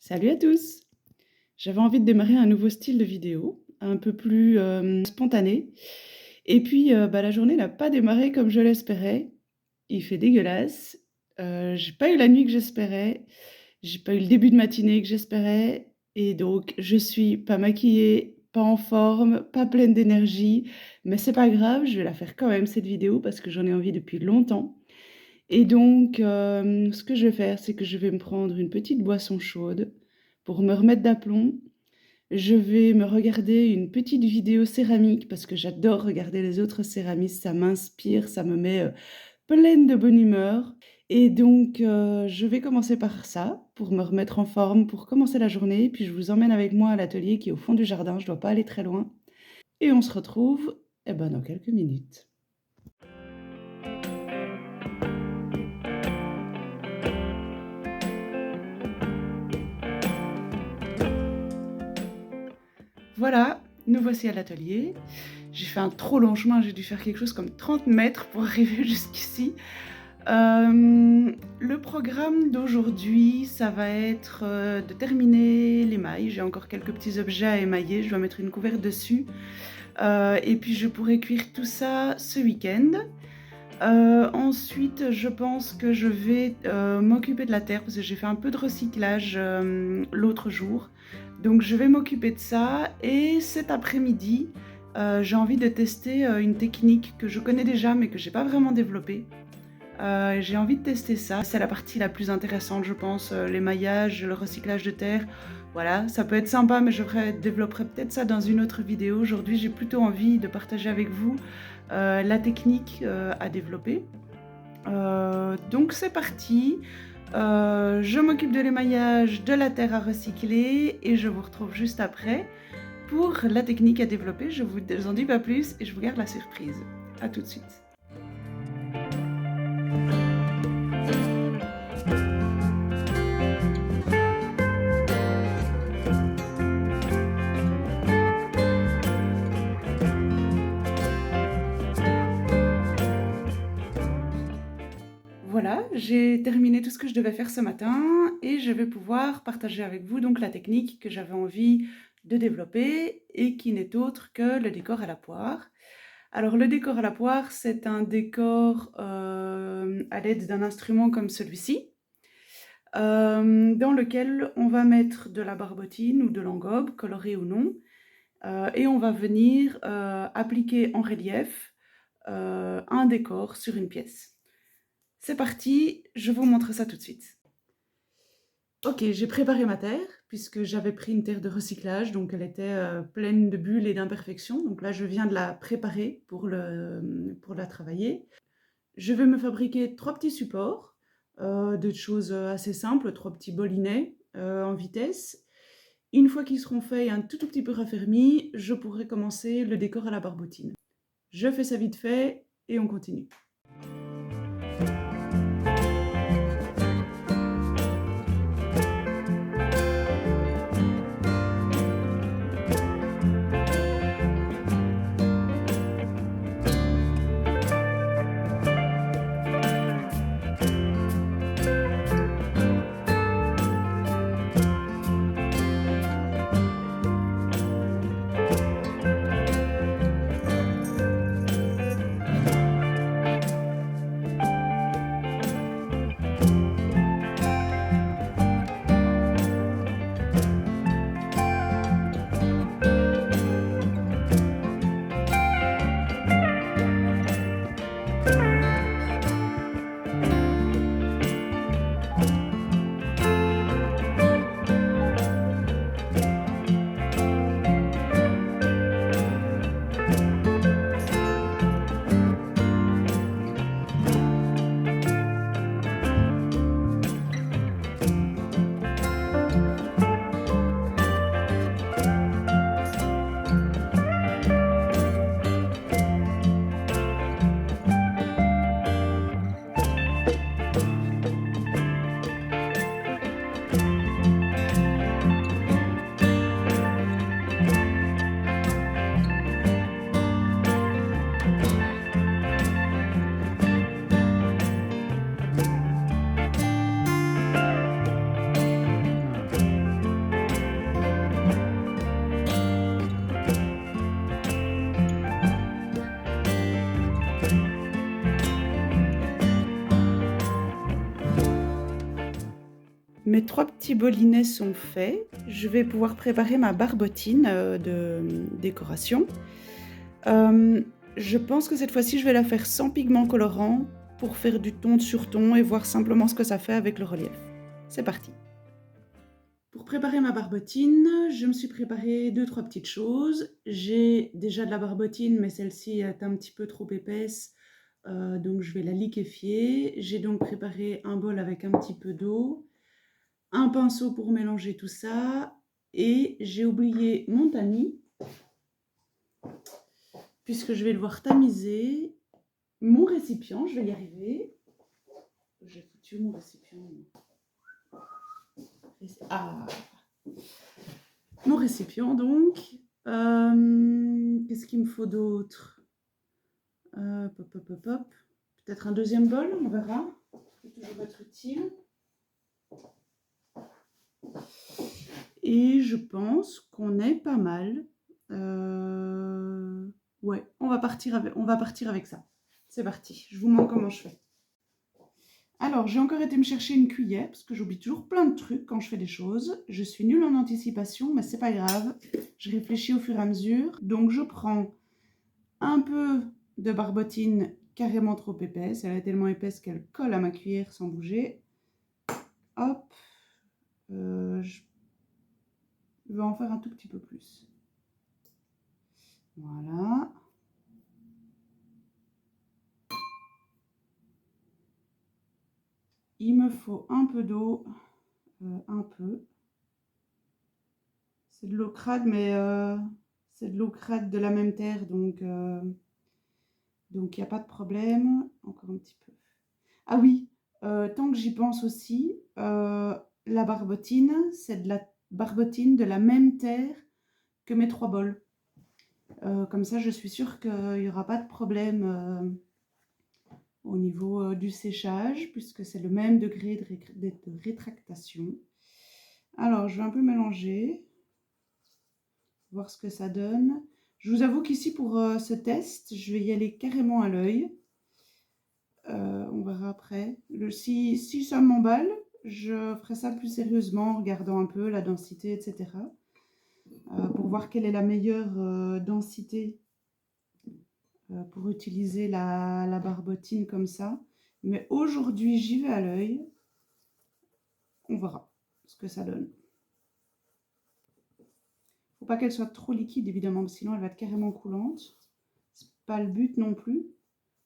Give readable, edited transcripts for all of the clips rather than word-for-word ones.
Salut à tous! J'avais envie de démarrer un nouveau style de vidéo, un peu plus, spontané et puis, la journée n'a pas démarré comme je l'espérais. Il fait dégueulasse, j'ai pas eu la nuit que j'espérais, j'ai pas eu le début de matinée que j'espérais et donc je suis pas maquillée, pas en forme, pas pleine d'énergie, mais c'est pas grave, je vais la faire quand même cette vidéo parce que j'en ai envie depuis longtemps et donc ce que je vais faire, c'est que je vais me prendre une petite boisson chaude pour me remettre d'aplomb. Je vais me regarder une petite vidéo céramique parce que j'adore regarder les autres céramistes, ça m'inspire, ça me met, pleine de bonne humeur et donc je vais commencer par ça, pour me remettre en forme, pour commencer la journée, puis je vous emmène avec moi à l'atelier qui est au fond du jardin, je dois pas aller très loin et on se retrouve, dans quelques minutes. Voilà, nous voici à l'atelier. J'ai fait un trop long chemin, j'ai dû faire quelque chose comme 30 mètres pour arriver jusqu'ici. Le programme d'aujourd'hui, ça va être, de terminer l'émail. J'ai encore quelques petits objets à émailler, je dois mettre une couverte dessus. Et puis je pourrai cuire tout ça ce week-end. Ensuite, je pense que je vais, m'occuper de la terre parce que j'ai fait un peu de recyclage, l'autre jour. Donc je vais m'occuper de ça et cet après-midi, j'ai envie de tester, une technique que je connais déjà mais que j'ai pas vraiment développée. J'ai envie de tester ça. C'est la partie la plus intéressante je pense, l'émaillage, le recyclage de terre. Voilà, ça peut être sympa mais je développerai peut-être ça dans une autre vidéo. Aujourd'hui, j'ai plutôt envie de partager avec vous, la technique, à développer. Donc c'est parti, je m'occupe de l'émaillage, de la terre à recycler et je vous retrouve juste après pour la technique à développer. Je vous en dis pas plus et je vous garde la surprise. À tout de suite. Voilà, j'ai terminé tout ce que je devais faire ce matin et je vais pouvoir partager avec vous donc la technique que j'avais envie de développer et qui n'est autre que le décor à la poire. Alors le décor à la poire, c'est un décor, à l'aide d'un instrument comme celui-ci, dans lequel on va mettre de la barbotine ou de l'engobe, colorée ou non, et on va venir, appliquer en relief, un décor sur une pièce. C'est parti, je vous montre ça tout de suite. Ok, j'ai préparé ma terre, puisque j'avais pris une terre de recyclage, donc elle était pleine de bulles et d'imperfections. Donc là, je viens de la préparer pour la travailler. Je vais me fabriquer 3 petits supports, de choses assez simples, 3 petits bolinets en vitesse. Une fois qu'ils seront faits et un tout petit peu raffermis, je pourrai commencer le décor à la barbotine. Je fais ça vite fait et on continue. Mes 3 petits bolinets sont faits. Je vais pouvoir préparer ma barbotine de décoration. Je pense que cette fois-ci, je vais la faire sans pigment colorant pour faire du ton sur ton et voir simplement ce que ça fait avec le relief. C'est parti. Pour préparer ma barbotine, je me suis préparé 2-3 petites choses. J'ai déjà de la barbotine, mais celle-ci est un petit peu trop épaisse, donc je vais la liquéfier. J'ai donc préparé un bol avec un petit peu d'eau, un pinceau pour mélanger tout ça, et j'ai oublié mon tamis, puisque je vais devoir tamiser mon récipient. Je vais y arriver. J'ai foutu mon récipient. Ah, mon récipient donc. Qu'est-ce qu'il me faut d'autre? Pop, pop, pop, pop. Peut-être un deuxième bol, on verra. Ça peut toujours être utile. Et je pense qu'on est pas mal. Ouais, on va partir avec ça. C'est parti, je vous montre comment je fais. Alors, j'ai encore été me chercher une cuillère, parce que j'oublie toujours plein de trucs quand je fais des choses. Je suis nulle en anticipation, mais c'est pas grave. Je réfléchis au fur et à mesure. Donc, je prends un peu de barbotine carrément trop épaisse. Elle est tellement épaisse qu'elle colle à ma cuillère sans bouger. Hop. Je vais en faire un tout petit peu plus. Voilà. Il me faut un peu d'eau. Un peu. C'est de l'eau crade, mais c'est de l'eau crade de la même terre, donc il n'y a pas de problème. Encore un petit peu. Ah oui, tant que j'y pense aussi, la barbotine, c'est de la barbotine de la même terre que mes 3 bols. Comme ça, je suis sûre qu'il n'y aura pas de problème au niveau du séchage, puisque c'est le même degré de rétractation. Alors, je vais un peu mélanger, voir ce que ça donne. Je vous avoue qu'ici, pour ce test, je vais y aller carrément à l'œil. On verra après. Si ça m'emballe, je ferai ça plus sérieusement en regardant un peu la densité, etc. Pour voir quelle est la meilleure densité pour utiliser la barbotine comme ça. Mais aujourd'hui, j'y vais à l'œil. On verra ce que ça donne. Faut pas qu'elle soit trop liquide, évidemment, sinon elle va être carrément coulante. C'est pas le but non plus.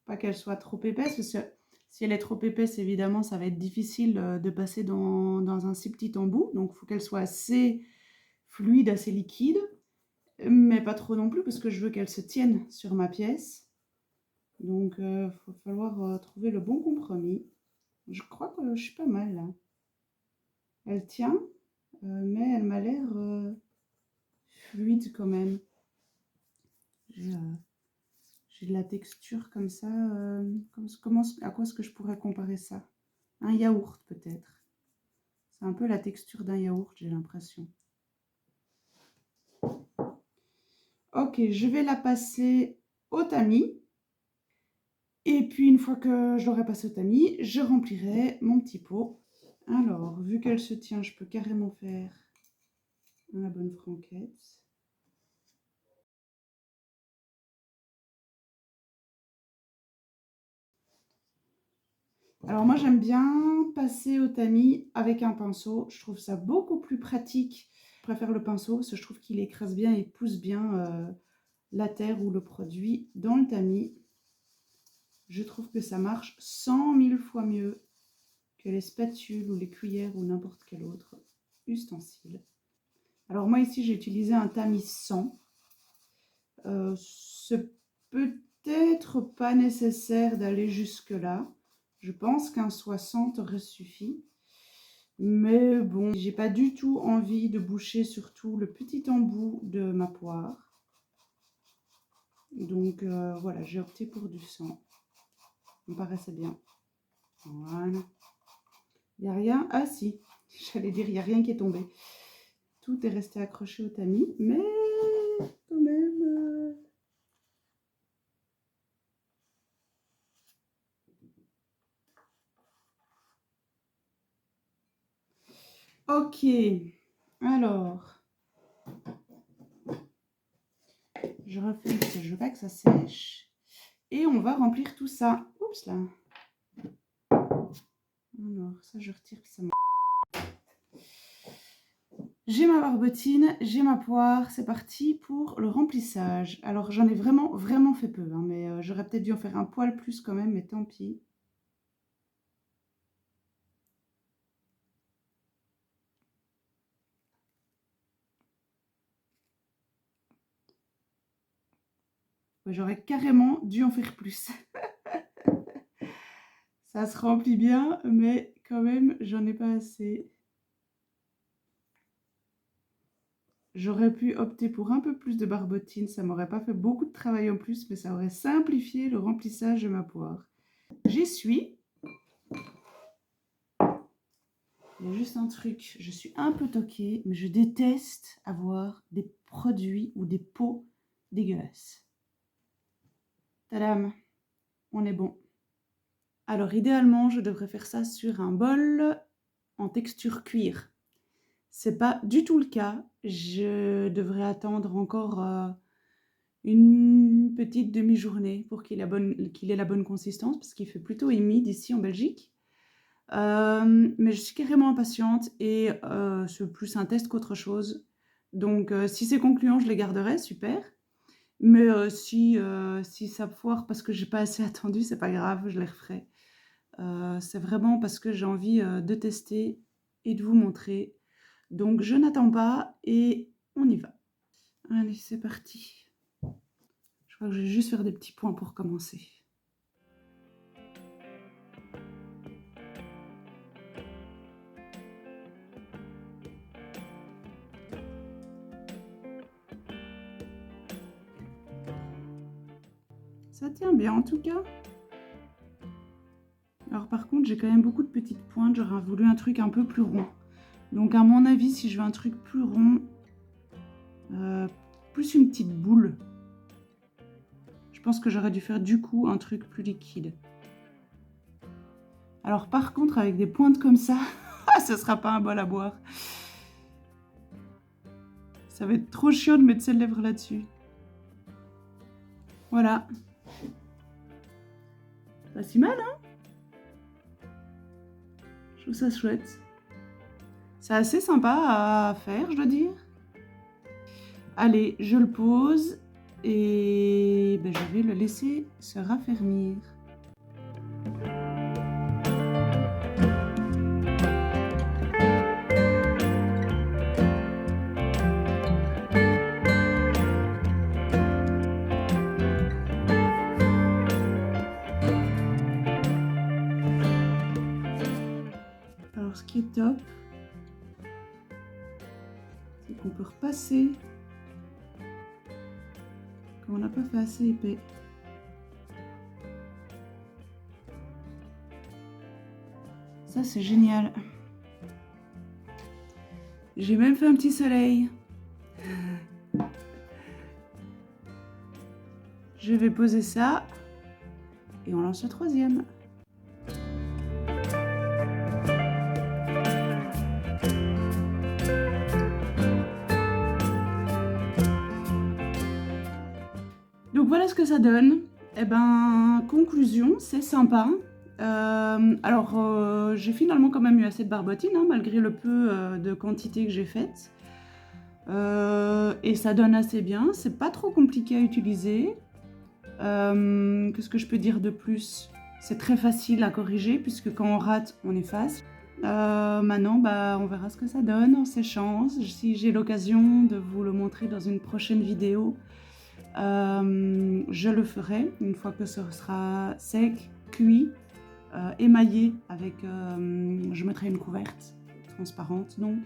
Pas qu'elle soit trop épaisse, parce que si elle est trop épaisse, évidemment, ça va être difficile de passer dans un si petit embout. Donc, il faut qu'elle soit assez fluide, assez liquide, mais pas trop non plus, parce que je veux qu'elle se tienne sur ma pièce. Donc, il va falloir trouver le bon compromis. Je crois que je suis pas mal, là. Elle tient, mais elle m'a l'air fluide quand même. J'ai de la texture comme ça. À quoi est-ce que je pourrais comparer ça? Un yaourt peut-être. C'est un peu la texture d'un yaourt, j'ai l'impression. Ok, je vais la passer au tamis. Et puis une fois que je l'aurai passé au tamis, je remplirai mon petit pot. Alors, vu qu'elle se tient, je peux carrément faire la bonne franquette. Alors moi j'aime bien passer au tamis avec un pinceau. Je trouve ça beaucoup plus pratique. Je préfère le pinceau parce que je trouve qu'il écrase bien et pousse bien la terre ou le produit dans le tamis. Je trouve que ça marche 100 000 fois mieux que les spatules ou les cuillères ou n'importe quel autre ustensile. Alors moi ici j'ai utilisé un tamis 100. C'est peut-être pas nécessaire d'aller jusque là. Je pense qu'un 60 aurait suffi. Mais bon, j'ai pas du tout envie de boucher surtout le petit embout de ma poire. Donc voilà, j'ai opté pour du 100. Ça me paraissait bien. Voilà. Il n'y a rien. Ah si, j'allais dire, il n'y a rien qui est tombé. Tout est resté accroché au tamis, mais quand même... Ok, alors, je refais parce que je veux pas que ça sèche. Et on va remplir tout ça. Oups là. Alors, ça je retire, ça. J'ai ma barbotine, j'ai ma poire, c'est parti pour le remplissage. Alors j'en ai vraiment fait peu, hein, mais j'aurais peut-être dû en faire un poil plus quand même, mais tant pis. J'aurais carrément dû en faire plus. Ça se remplit bien, mais quand même, j'en ai pas assez. J'aurais pu opter pour un peu plus de barbotine, ça m'aurait pas fait beaucoup de travail en plus, mais ça aurait simplifié le remplissage de ma poire. J'y suis. Il y a juste un truc, je suis un peu toquée, mais je déteste avoir des produits ou des pots dégueulasses. Tadam, on est bon. Alors idéalement, je devrais faire ça sur un bol en texture cuir. C'est pas du tout le cas. Je devrais attendre encore une petite demi-journée pour qu'il ait la bonne consistance, parce qu'il fait plutôt humide ici en Belgique. Mais je suis carrément impatiente et c'est plus un test qu'autre chose. Donc si c'est concluant, je les garderai, super. Mais si ça foire parce que j'ai pas assez attendu, c'est pas grave, je les referai. C'est vraiment parce que j'ai envie de tester et de vous montrer. Donc je n'attends pas et on y va. Allez, c'est parti. Je crois que je vais juste faire des petits points pour commencer. Ça tient bien en tout cas. Alors par contre, j'ai quand même beaucoup de petites pointes. J'aurais voulu un truc un peu plus rond. Donc à mon avis, si je veux un truc plus rond, plus une petite boule, je pense que j'aurais dû faire du coup un truc plus liquide. Alors par contre, avec des pointes comme ça, ce sera pas un bol à boire. Ça va être trop chiant de mettre ses lèvres là-dessus. Voilà. Pas si mal, hein? Je trouve ça chouette. C'est assez sympa à faire, je dois dire. Allez, je le pose et ben, je vais le laisser se raffermir. Alors, ce qui est top, c'est qu'on peut repasser quand on n'a pas fait assez épais. Ça, c'est génial. J'ai même fait un petit soleil. Je vais poser ça et on lance le troisième. Donc voilà ce que ça donne. Eh ben, conclusion, c'est sympa. Alors, j'ai finalement quand même eu assez de barbotine, hein, malgré le peu de quantité que j'ai faite. Et ça donne assez bien. C'est pas trop compliqué à utiliser. Qu'est-ce que je peux dire de plus? C'est très facile à corriger, puisque quand on rate, on efface. Maintenant, bah, on verra ce que ça donne en séchant. Si j'ai l'occasion de vous le montrer dans une prochaine vidéo, je le ferai une fois que ce sera sec, cuit, émaillé avec... je mettrai une couverte transparente, donc.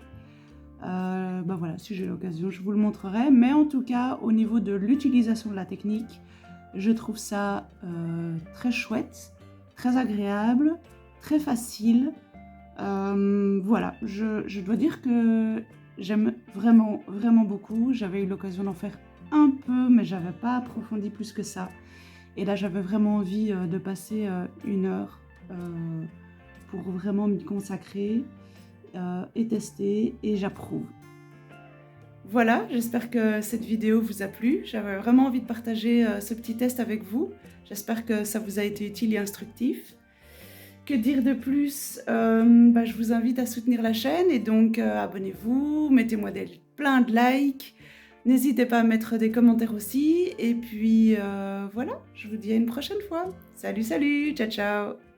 Bah voilà, si j'ai l'occasion, je vous le montrerai. Mais en tout cas, au niveau de l'utilisation de la technique, je trouve ça très chouette, très agréable, très facile. Voilà, je dois dire que j'aime vraiment beaucoup. J'avais eu l'occasion d'en faire un peu, mais j'avais pas approfondi plus que ça. Et là, j'avais vraiment envie de passer 1 heure pour vraiment m'y consacrer. est testé et j'approuve. Voilà, j'espère que cette vidéo vous a plu. J'avais vraiment envie de partager ce petit test avec vous. J'espère que ça vous a été utile et instructif. Que dire de plus? Je vous invite à soutenir la chaîne et donc abonnez-vous, mettez-moi plein de likes. N'hésitez pas à mettre des commentaires aussi. Et puis voilà, je vous dis à une prochaine fois. Salut, salut, ciao, ciao!